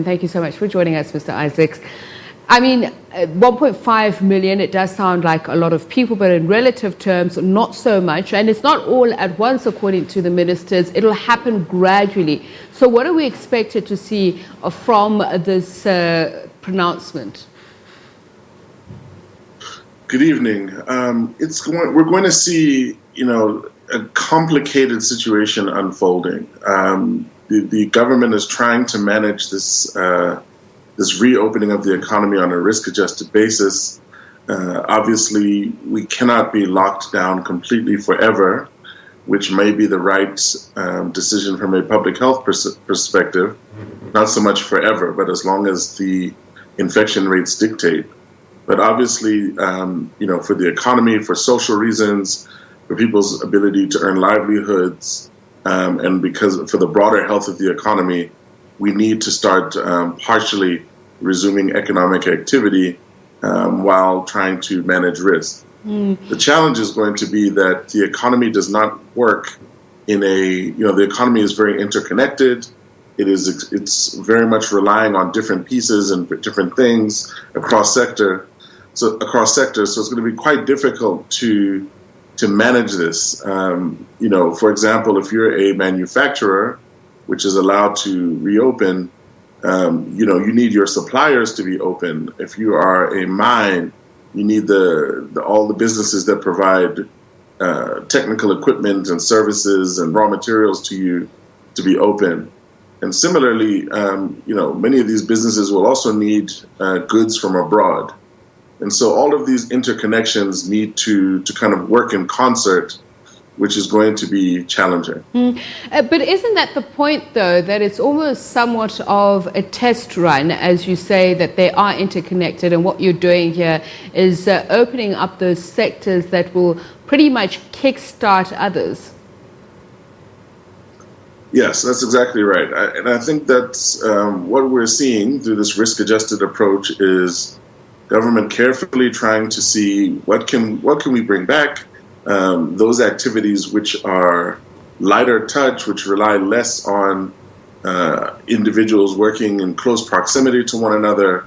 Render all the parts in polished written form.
Thank you so much for joining us, Mr. Isaacs. I mean, 1.5 million, it does sound like a lot of people, but in relative terms, not so much. And it's not all at once, according to the ministers. It'll happen gradually. So what are we expected to see from this pronouncement? Good evening. We're going to see, a complicated situation unfolding. The government is trying to manage this reopening of the economy on a risk-adjusted basis. Obviously, we cannot be locked down completely forever, which may be the right decision from a public health perspective. Not so much forever, but as long as the infection rates dictate. But obviously, for the economy, for social reasons, for people's ability to earn livelihoods, and because for the broader health of the economy, we need to start partially resuming economic activity while trying to manage risk. The challenge is going to be that the economy does not work the economy is very interconnected. It's very much relying on different pieces and different things across sectors. So it's going to be quite difficult to manage this. For example, if you're a manufacturer, which is allowed to reopen, you need your suppliers to be open. If you are a mine, you need all the businesses that provide technical equipment and services and raw materials to you to be open. And similarly, many of these businesses will also need goods from abroad. And so all of these interconnections need to kind of work in concert, which is going to be challenging. But isn't that the point, though, that it's almost somewhat of a test run, as you say, that they are interconnected, and what you're doing here is opening up those sectors that will pretty much kickstart others? Yes, that's exactly right. And I think that's what we're seeing through this risk-adjusted approach is government carefully trying to see what can we bring back, those activities which are lighter touch, which rely less on individuals working in close proximity to one another.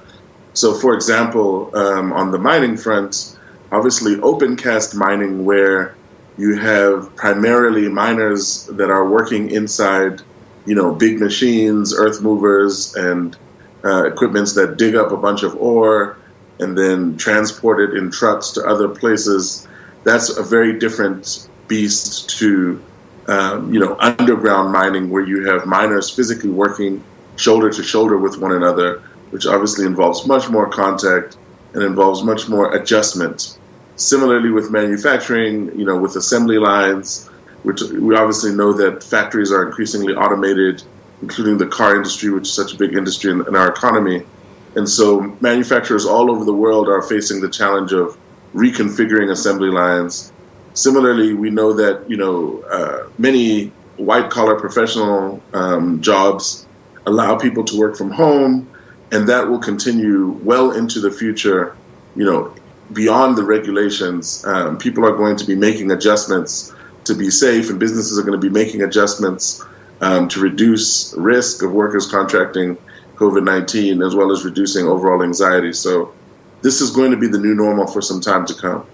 So, for example, on the mining front, obviously open cast mining, where you have primarily miners that are working inside, big machines, earth movers, and equipments that dig up a bunch of ore and then transport it in trucks to other places. That's a very different beast to, underground mining, where you have miners physically working shoulder to shoulder with one another, which obviously involves much more contact and involves much more adjustment. Similarly with manufacturing, with assembly lines, which we obviously know that factories are increasingly automated, including the car industry, which is such a big industry in our economy. And so manufacturers all over the world are facing the challenge of reconfiguring assembly lines. Similarly, we know that, many white-collar professional jobs allow people to work from home, and that will continue well into the future, beyond the regulations. People are going to be making adjustments to be safe, and businesses are going to be making adjustments to reduce risk of workers contracting COVID-19, as well as reducing overall anxiety. So this is going to be the new normal for some time to come.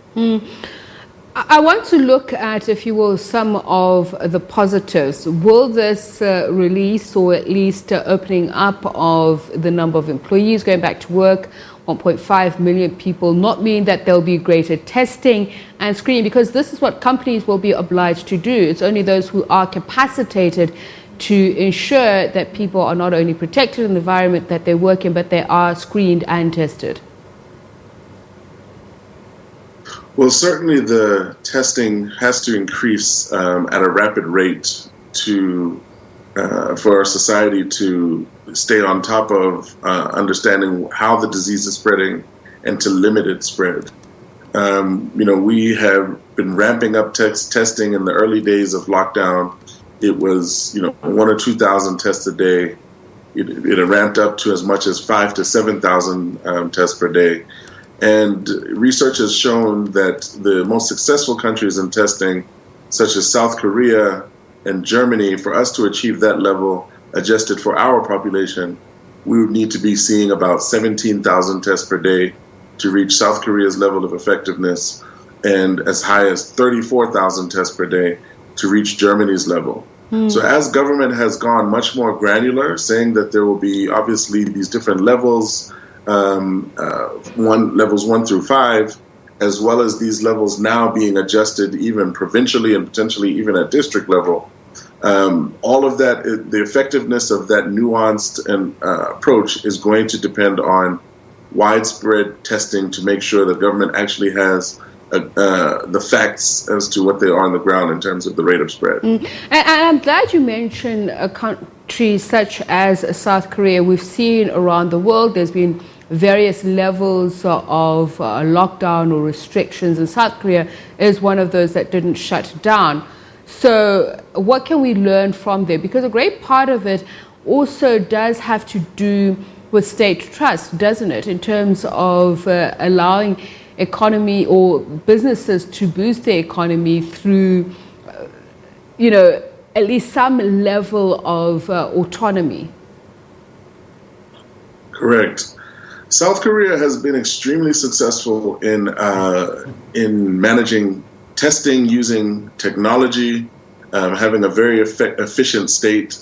I want to look at, if you will, some of the positives. Will this release, or at least opening up of the number of employees going back to work, 1.5 million people, not mean that there'll be greater testing and screening? Because this is what companies will be obliged to do. It's only those who are capacitated to ensure that people are not only protected in the environment that they work in, but they are screened and tested. Well, certainly the testing has to increase at a rapid rate for our society to stay on top of understanding how the disease is spreading and to limit its spread. We have been ramping up testing in the early days of lockdown. It was, 1,000 or 2,000 tests a day. It ramped up to as much as 5,000 to 7,000 tests per day. And research has shown that the most successful countries in testing, such as South Korea and Germany, for us to achieve that level adjusted for our population, we would need to be seeing about 17,000 tests per day to reach South Korea's level of effectiveness, and as high as 34,000 tests per day to reach Germany's level. So as government has gone much more granular, saying that there will be obviously these different levels, levels 1 through 5, as well as these levels now being adjusted even provincially and potentially even at district level, all of that, the effectiveness of that nuanced approach is going to depend on widespread testing to make sure that government actually has the facts as to what they are on the ground in terms of the rate of spread. And I'm glad you mentioned a country such as South Korea. We've seen around the world there's been various levels of lockdown or restrictions, and South Korea is one of those that didn't shut down. So what can we learn from there? Because a great part of it also does have to do with state trust, doesn't it, in terms of allowing economy or businesses to boost their economy through, at least some level of autonomy. Correct. South Korea has been extremely successful in managing testing using technology, having a very efficient state,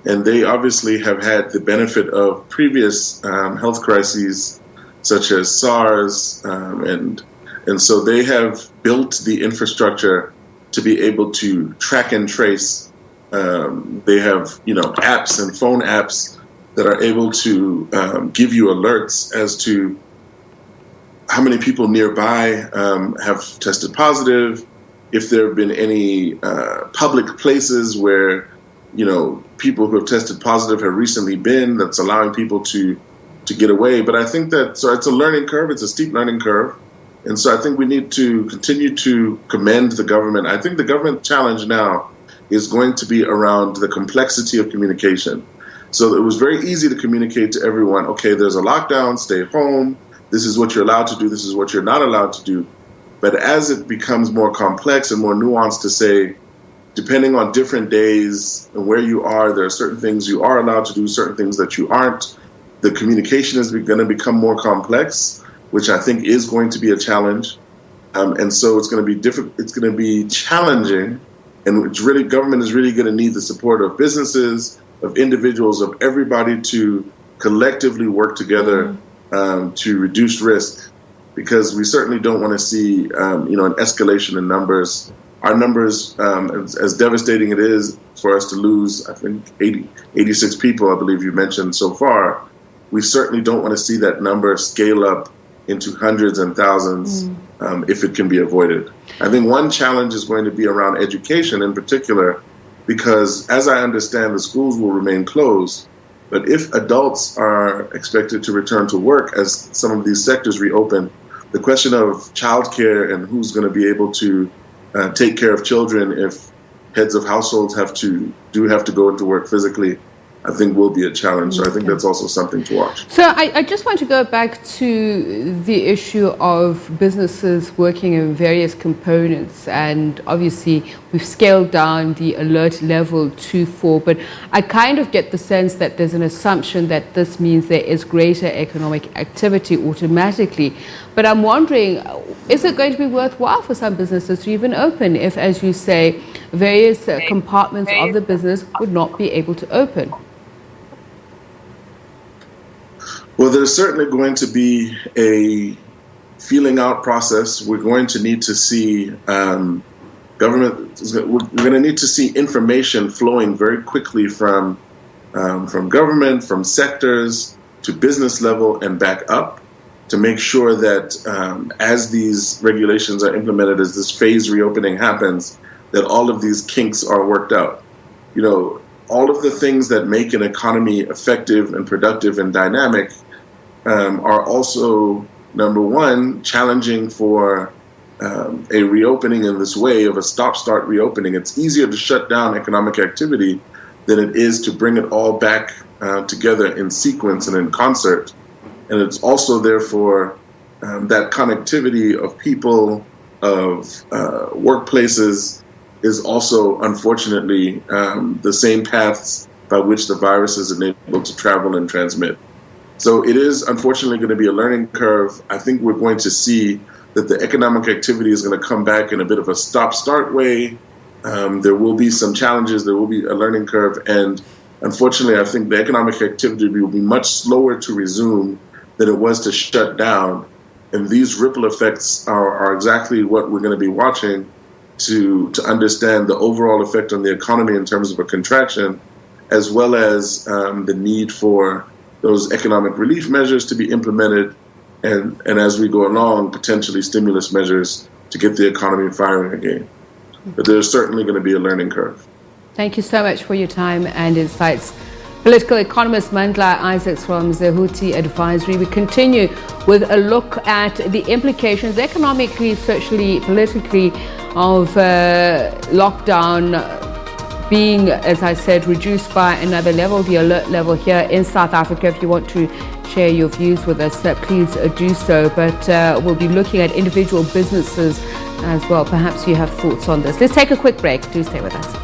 and they obviously have had the benefit of previous health crises such as SARS, and so they have built the infrastructure to be able to track and trace. They have apps and phone apps that are able to give you alerts as to how many people nearby have tested positive, if there have been any public places where people who have tested positive have recently been, that's allowing people to get away. But I think that, so it's a learning curve, it's a steep learning curve. And so I think we need to continue to commend the government. I think the government challenge now is going to be around the complexity of communication. So it was very easy to communicate to everyone, okay, there's a lockdown, stay home, this is what you're allowed to do, this is what you're not allowed to do. But as it becomes more complex and more nuanced to say, depending on different days and where you are, there are certain things you are allowed to do, certain things that you aren't. The communication is going to become more complex, which I think is going to be a challenge. And so it's going to be difficult. It's going to be challenging. And it's really, government is really going to need the support of businesses, of individuals, of everybody to collectively work together to reduce risk, because we certainly don't want to see, an escalation in numbers. Our numbers, as devastating it is for us to lose, I think 86 people, I believe you mentioned so far, we certainly don't want to see that number scale up into hundreds and thousands if it can be avoided. I think one challenge is going to be around education in particular, because as I understand, the schools will remain closed. But if adults are expected to return to work as some of these sectors reopen, the question of childcare and who's going to be able to take care of children if heads of households have to go into work physically, I think will be a challenge. So I think that's also something to watch. So I just want to go back to the issue of businesses working in various components, and obviously we've scaled down the alert level to 4, but I kind of get the sense that there's an assumption that this means there is greater economic activity automatically. But I'm wondering, is it going to be worthwhile for some businesses to even open if, as you say, various compartments of the business would not be able to open? Well, there's certainly going to be a feeling out process. We're going to need to see we're going to need to see information flowing very quickly from government, from sectors to business level and back up, to make sure that as these regulations are implemented, as this phased reopening happens, that all of these kinks are worked out. All of the things that make an economy effective and productive and dynamic are also, number one, challenging for a reopening in this way of a stop-start reopening. It's easier to shut down economic activity than it is to bring it all back together in sequence and in concert. And it's also, therefore, that connectivity of people, of workplaces, is also, unfortunately, the same paths by which the virus is enabled to travel and transmit. So it is unfortunately going to be a learning curve. I think we're going to see that the economic activity is going to come back in a bit of a stop-start way. There will be some challenges. There will be a learning curve. And unfortunately, I think the economic activity will be much slower to resume than it was to shut down. And these ripple effects are exactly what we're going to be watching to understand the overall effect on the economy in terms of a contraction, as well as the need for those economic relief measures to be implemented, and as we go along, potentially stimulus measures to get the economy firing again. But there's certainly going to be a learning curve. Thank you so much for your time and insights. Political economist Mandla Isaacs from Zehuti Advisory. We continue with a look at the implications economically, socially, politically of lockdown being, as I said, reduced by another level, the alert level here in South Africa. If you want to share your views with us, please do so. But we'll be looking at individual businesses as well. Perhaps you have thoughts on this. Let's take a quick break. Do stay with us.